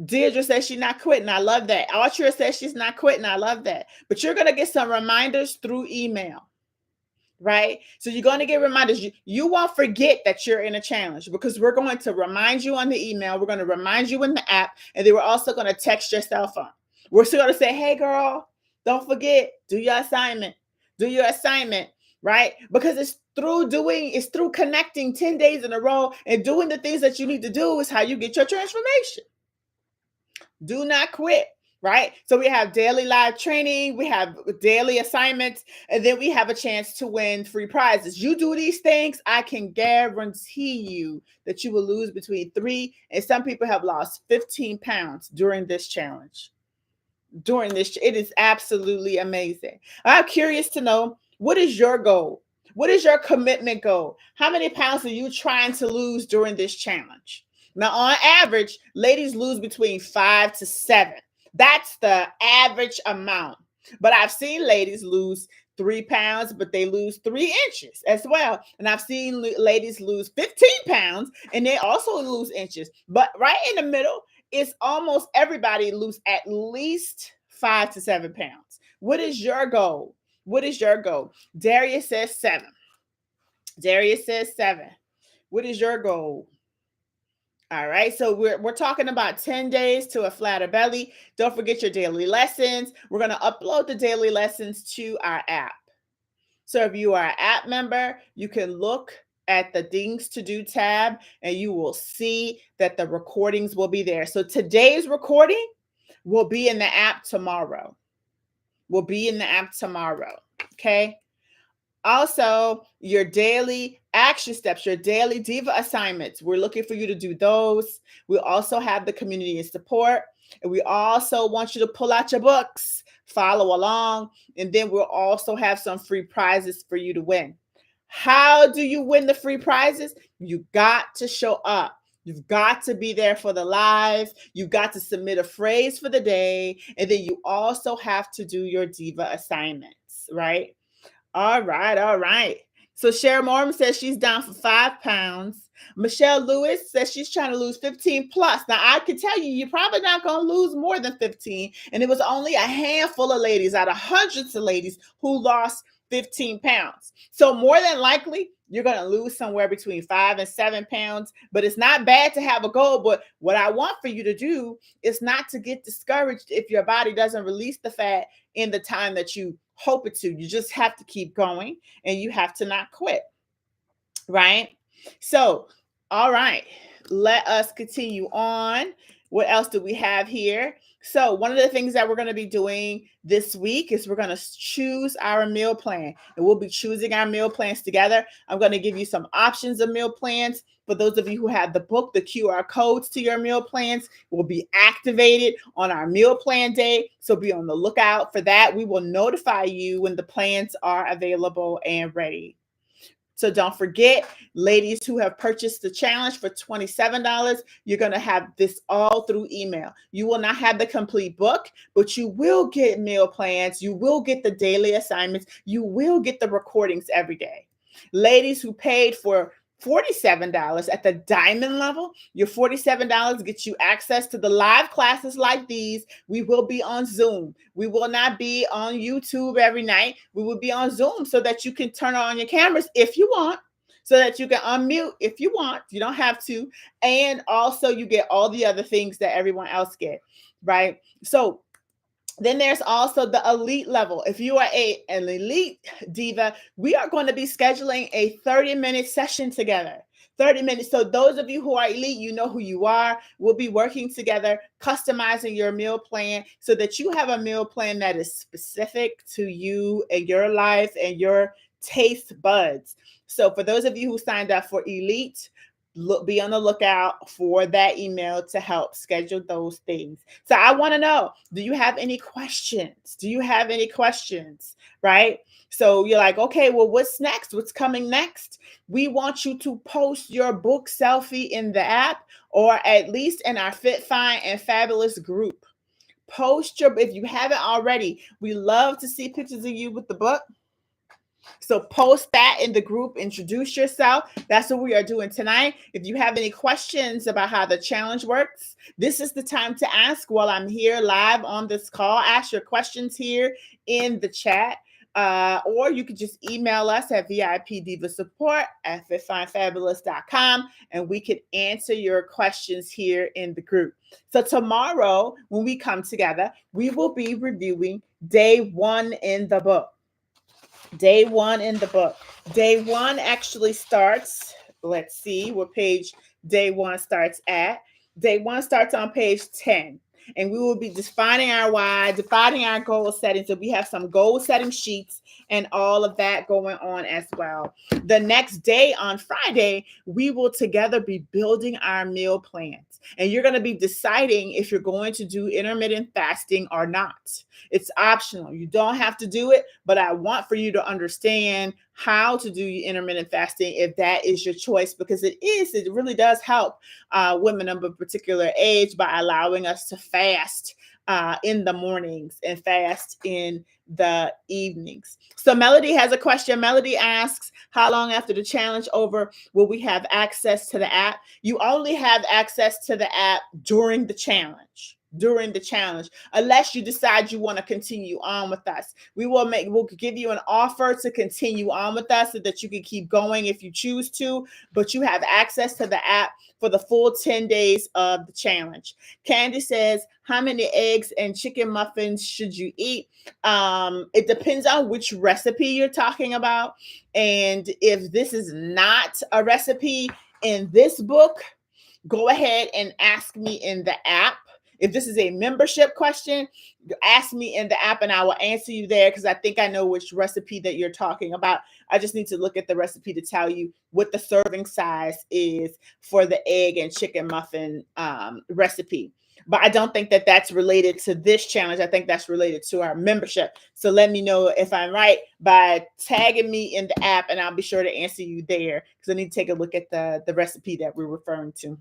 Deirdre says she's not quitting. I love that. Archer says she's not quitting. I love that. But you're going to get some reminders through email. Right? So you're going to get reminders. You won't forget that you're in a challenge because we're going to remind you on the email. We're going to remind you in the app. And then we're also going to text your cell phone. We're still going to say, hey, girl, don't forget, do your assignment. Do your assignment. Right? Because it's through connecting 10 days in a row and doing the things that you need to do is how you get your transformation. Do not quit. Right? So we have daily live training, we have daily assignments, and then we have a chance to win free prizes. You do these things, I can guarantee you that you will lose between 3 and some people have lost 15 pounds during this challenge. It is absolutely amazing. I'm curious to know, what is your goal? What is your commitment goal? How many pounds are you trying to lose during this challenge? Now, on average, ladies lose between 5 to 7. That's the average amount. But I've seen ladies lose 3 pounds, but they lose 3 inches as well. And I've seen ladies lose 15 pounds and they also lose inches. But right in the middle, it's almost everybody lose at least 5 to 7 pounds. What is your goal? What is your goal? Darius says 7. Darius says 7. What is your goal? All right, so we're talking about 10 days to a flatter belly. Don't forget your daily lessons. We're going to upload the daily lessons to our app. So if you are an app member, you can look at the things to do tab and you will see that the recordings will be there. So today's recording will be in the app tomorrow. Okay. Also, your daily action steps, your daily diva assignments. We're looking for you to do those. We also have the community and support. And we also want you to pull out your books, follow along. And then we'll also have some free prizes for you to win. How do you win the free prizes? You got to show up. You've got to be there for the live. You've got to submit a phrase for the day. And then you also have to do your diva assignments, right? All right. So Cheryl Morgan says she's down for 5 pounds. Michelle Lewis says she's trying to lose 15 plus. Now, I can tell you, you're probably not going to lose more than 15. And it was only a handful of ladies out of hundreds of ladies who lost 15 pounds. So more than likely, you're going to lose somewhere between 5 and 7 pounds. But it's not bad to have a goal. But what I want for you to do is not to get discouraged if your body doesn't release the fat in the time that you hope it to. You just have to keep going and you have to not quit. Right? So, all right, let us continue on. What else do we have here? So one of the things that we're going to be doing this week is we're going to choose our meal plan, and we'll be choosing our meal plans together. I'm going to give you some options of meal plans. For those of you who have the book, the QR codes to your meal plans will be activated on our meal plan day. So be on the lookout for that. We will notify you when the plans are available and ready. So don't forget, ladies who have purchased the challenge for $27, you're going to have this all through email. You will not have the complete book, but you will get meal plans. You will get the daily assignments. You will get the recordings every day. Ladies who paid for $47 at the diamond level, your $47 gets you access to the live classes like these. We will be on Zoom. We will not be on YouTube every night. We will be on Zoom so that you can turn on your cameras if you want, so that you can unmute if you want. You don't have to. And also you get all the other things that everyone else get, right? So then there's also the elite level. If you are an elite diva, we are going to be scheduling a 30-minute session together. 30 minutes. So those of you who are elite, you know who you are. We'll be working together, customizing your meal plan so that you have a meal plan that is specific to you and your life and your taste buds. So for those of you who signed up for elite, be on the lookout for that email to help schedule those things. So I want to know, do you have any questions? Do you have any questions? Right? So you're like, okay, well, what's next? What's coming next? We want you to post your book selfie in the app, or at least in our Fit, Fine, and Fabulous group. Post your, if you haven't already, we love to see pictures of you with the book. So post that in the group, introduce yourself. That's what we are doing tonight. If you have any questions about how the challenge works, this is the time to ask while I'm here live on this call. Ask your questions here in the chat. Or you could just email us at vipdivasupport@fitfinefabulous.com, and we could answer your questions here in the group. So tomorrow, when we come together, we will be reviewing day 1 in the book. Day 1 in the book. Day 1 actually starts, let's see what page day 1 starts at. Day 1 starts on page 10. And we will be defining our why, defining our goal setting. So we have some goal setting sheets and all of that going on as well. The next day on Friday, we will together be building our meal plans. And you're going to be deciding if you're going to do intermittent fasting or not. It's optional. You don't have to do it, but I want for you to understand how to do your intermittent fasting if that is your choice, because it really does help women of a particular age by allowing us to fast in the mornings and fast in the evenings. So Melody has a question. Melody asks, how long after the challenge over will we have access to the app? You only have access to the app during the challenge. Unless you decide you want to continue on with us. We'll give you an offer to continue on with us so that you can keep going if you choose to, but you have access to the app for the full 10 days of the challenge. Candy says, how many eggs and chicken muffins should you eat? It depends on which recipe you're talking about. And if this is not a recipe in this book, go ahead and ask me in the app. If this is a membership question, ask me in the app and I will answer you there, because I think I know which recipe that you're talking about. I just need to look at the recipe to tell you what the serving size is for the egg and chicken muffin recipe. But I don't think that that's related to this challenge. I think that's related to our membership. So let me know if I'm right by tagging me in the app, and I'll be sure to answer you there, because I need to take a look at the recipe that we're referring to.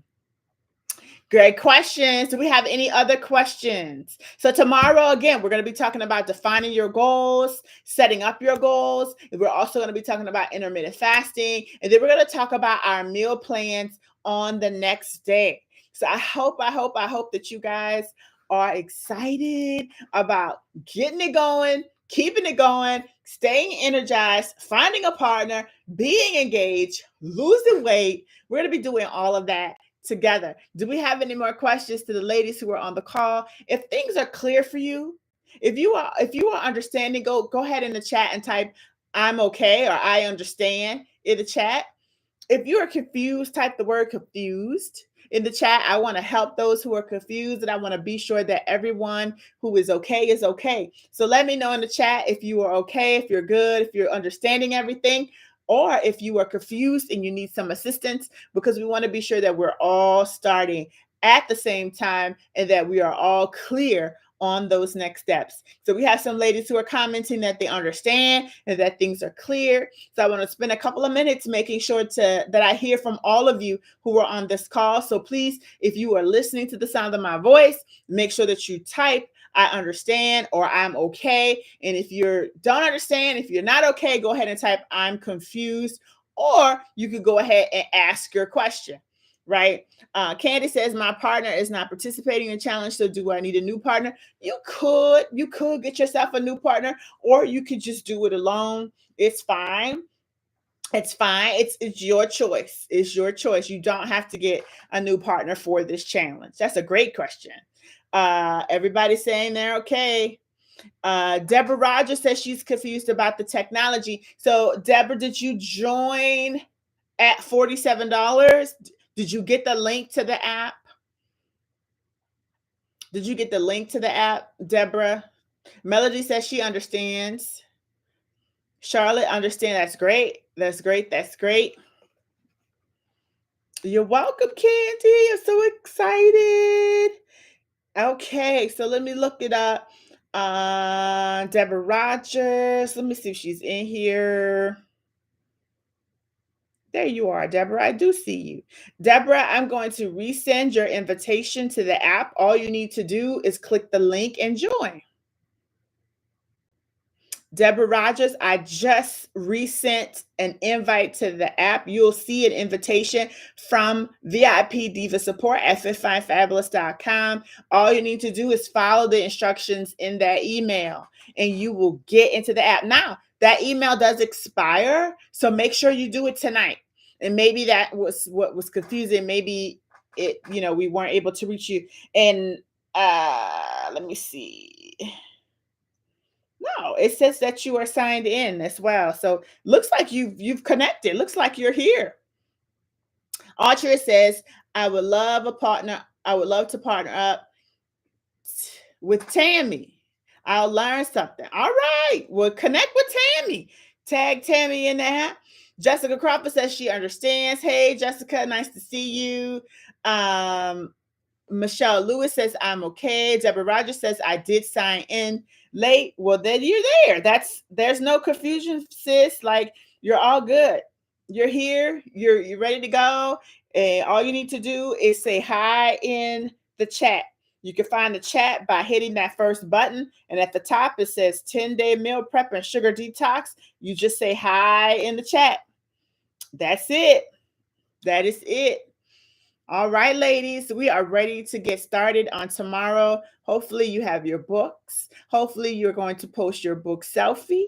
Great questions. Do we have any other questions? So tomorrow, again, we're going to be talking about defining your goals, setting up your goals. We're also going to be talking about intermittent fasting. And then we're going to talk about our meal plans on the next day. So I hope that you guys are excited about getting it going, keeping it going, staying energized, finding a partner, being engaged, losing weight. We're going to be doing all of that together. Do we have any more questions to the ladies who are on the call? If things are clear for you, if you are understanding, go ahead in the chat and type I'm okay or I understand in the chat. If you are confused, type the word confused in the chat. I want to help those who are confused, and I want to be sure that everyone who is okay is okay. So let me know in the chat if you are okay, if you're good, if you're understanding everything, or if you are confused and you need some assistance, because we want to be sure that we're all starting at the same time and that we are all clear on those next steps. So we have some ladies who are commenting that they understand and that things are clear. So I want to spend a couple of minutes making sure that I hear from all of you who are on this call. So please, if you are listening to the sound of my voice, make sure that you type I understand or I'm okay. And if you don't understand, if you're not okay, go ahead and type I'm confused, or you could go ahead and ask your question. Right? Candy says my partner is not participating in the challenge, so do I need a new partner? You could get yourself a new partner, or you could just do it alone. It's fine. It's fine. It's your choice. It's your choice. You don't have to get a new partner for this challenge. That's a great question. Everybody's saying they're okay. Deborah Rogers says she's confused about the technology. So Deborah, did you join at $47? Did you get the link to the app? Did you get the link to the app, Deborah? Melody says she understands. Charlotte understand. That's great. That's great. That's great. You're welcome, Candy. I'm so excited. Okay, so let me look it up. Deborah Rogers. Let me see if she's in here. There you are, Deborah. I do see you. Deborah, I'm going to resend your invitation to the app. All you need to do is click the link and join. Deborah Rogers, I just resent an invite to the app. You'll see an invitation from VIP Diva Support at fitfindfabulous.com. All you need to do is follow the instructions in that email and you will get into the app. Now, that email does expire, so make sure you do it tonight. And maybe that was what was confusing. Maybe we weren't able to reach you. And let me see. No, it says that you are signed in as well. So looks like you've connected. Looks like you're here. Archer says, I would love a partner. I would love to partner up with Tammy. I'll learn something. All right. Well, connect with Tammy. Tag Tammy in that. Jessica Crawford says she understands. Hey, Jessica, nice to see you. Michelle Lewis says, I'm okay. Deborah Rogers says, I did sign in late. Well, then you're there. There's no confusion, sis. Like, you're all good. You're here. You're ready to go. And all you need to do is say hi in the chat. You can find the chat by hitting that first button. And at the top, it says 10-day meal prep and sugar detox. You just say hi in the chat. That's it. That is it. All right, ladies, we are ready to get started on tomorrow. Hopefully you have your books. Hopefully you're going to post your book selfie.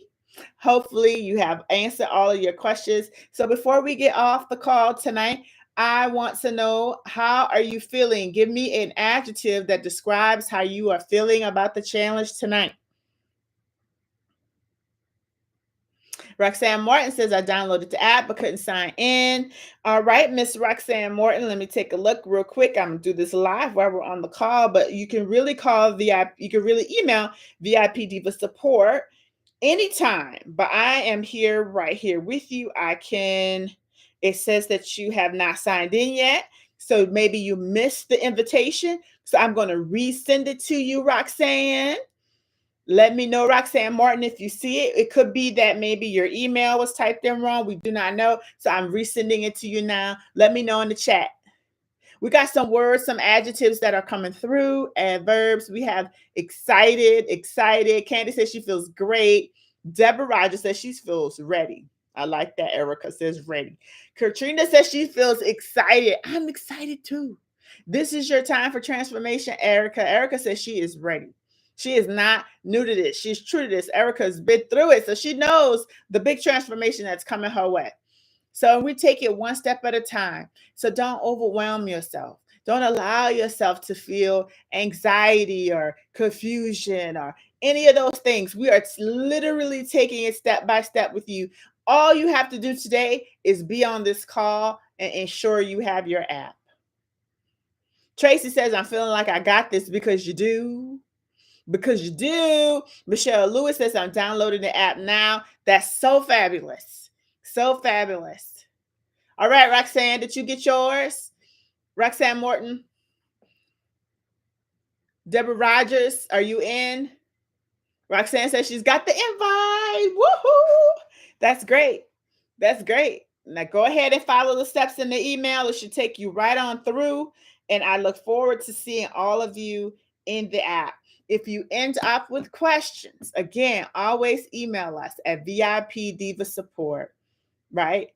Hopefully you have answered all of your questions. So before we get off the call tonight, I want to know, how are you feeling? Give me an adjective that describes how you are feeling about the challenge tonight. Roxanne Morton says, I downloaded the app but couldn't sign in. All right, Miss Roxanne Morton, let me take a look real quick. I'm going to do this live while we're on the call, but you can really call VIP, you can really email VIP Diva Support anytime. But I am here, right here with you. It says that you have not signed in yet. So maybe you missed the invitation. So I'm going to resend it to you, Roxanne. Let me know, Roxanne Martin, if you see it. It could be that maybe your email was typed in wrong. We do not know. So I'm resending it to you now. Let me know in the chat. We got some words, some adjectives that are coming through, adverbs. We have excited. Candy says she feels great. Deborah Rogers says she feels ready. I like that. Erica says ready. Katrina says she feels excited. I'm excited too. This is your time for transformation, Erica. Erica says she is ready. She is not new to this. She's true to this. Erica's been through it, so she knows the big transformation that's coming her way. So we take it one step at a time. So don't overwhelm yourself. Don't allow yourself to feel anxiety or confusion or any of those things. We are literally taking it step by step with you. All you have to do today is be on this call and ensure you have your app. Tracy says, I'm feeling like I got this because you do. Because you do. Michelle Lewis says, I'm downloading the app now. That's so fabulous. So fabulous. All right, Roxanne, did you get yours? Roxanne Morton. Deborah Rogers, are you in? Roxanne says she's got the invite. Woohoo! That's great. That's great. Now go ahead and follow the steps in the email. It should take you right on through. And I look forward to seeing all of you in the app. If you end up with questions, again, always email us at VIP Diva Support, right?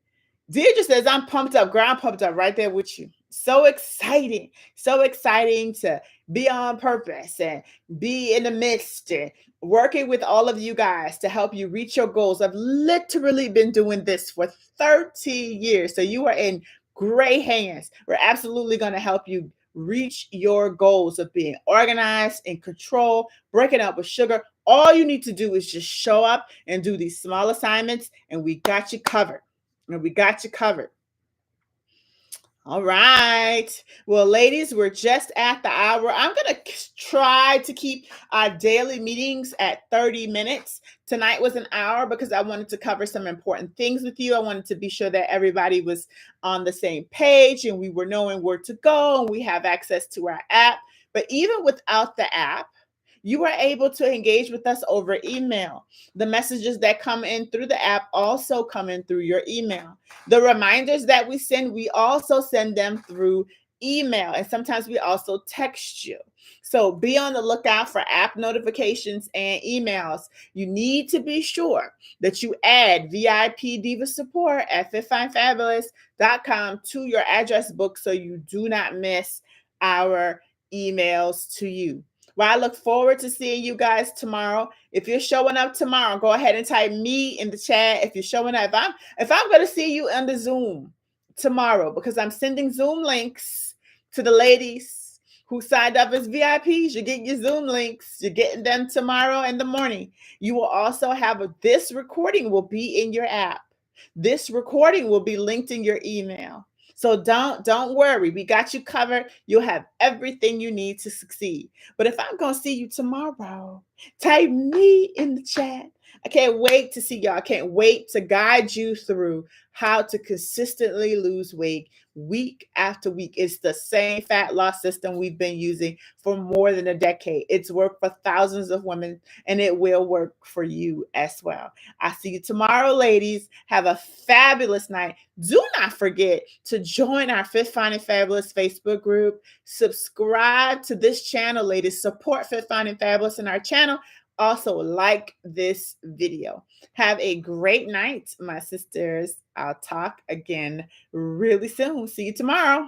Deirdre says, I'm pumped up. Girl, I'm pumped up right there with you. So exciting. So exciting to be on purpose and be in the midst and working with all of you guys to help you reach your goals. I've literally been doing this for 30 years. So you are in great hands. We're absolutely going to help you reach your goals of being organized, in control, breaking up with sugar. All you need to do is just show up and do these small assignments, and we got you covered. And we got you covered. All right. Well, ladies, we're just at the hour. I'm going to try to keep our daily meetings at 30 minutes. Tonight was an hour because I wanted to cover some important things with you. I wanted to be sure that everybody was on the same page and we were knowing where to go and we have access to our app. But even without the app, you are able to engage with us over email. The messages that come in through the app also come in through your email. The reminders that we send, we also send them through email. And sometimes we also text you. So be on the lookout for app notifications and emails. You need to be sure that you add VIP Diva support at fitfindfabulous.com to your address book so you do not miss our emails to you. Well, I look forward to seeing you guys tomorrow. If you're showing up tomorrow, go ahead and type me in the chat. If you're showing up, if I'm going to see you on the Zoom tomorrow, because I'm sending Zoom links to the ladies who signed up as VIPs. You're getting your Zoom links. You're getting them tomorrow in the morning. You will also have this recording will be in your app. This recording will be linked in your email. So don't worry. We got you covered. You'll have everything you need to succeed. But if I'm going to see you tomorrow, type me in the chat. I can't wait to see y'all. I can't wait to guide you through how to consistently lose weight week after week. It's the same fat loss system we've been using for more than a decade. It's worked for thousands of women and it will work for you as well. I'll see you tomorrow, ladies. Have a fabulous night. Do not forget to join our Fit Finding Fabulous Facebook group. Subscribe to this channel, ladies. Support Fit Finding Fabulous in our channel. Also, like this video. Have a great night, my sisters. I'll talk again really soon. See you tomorrow.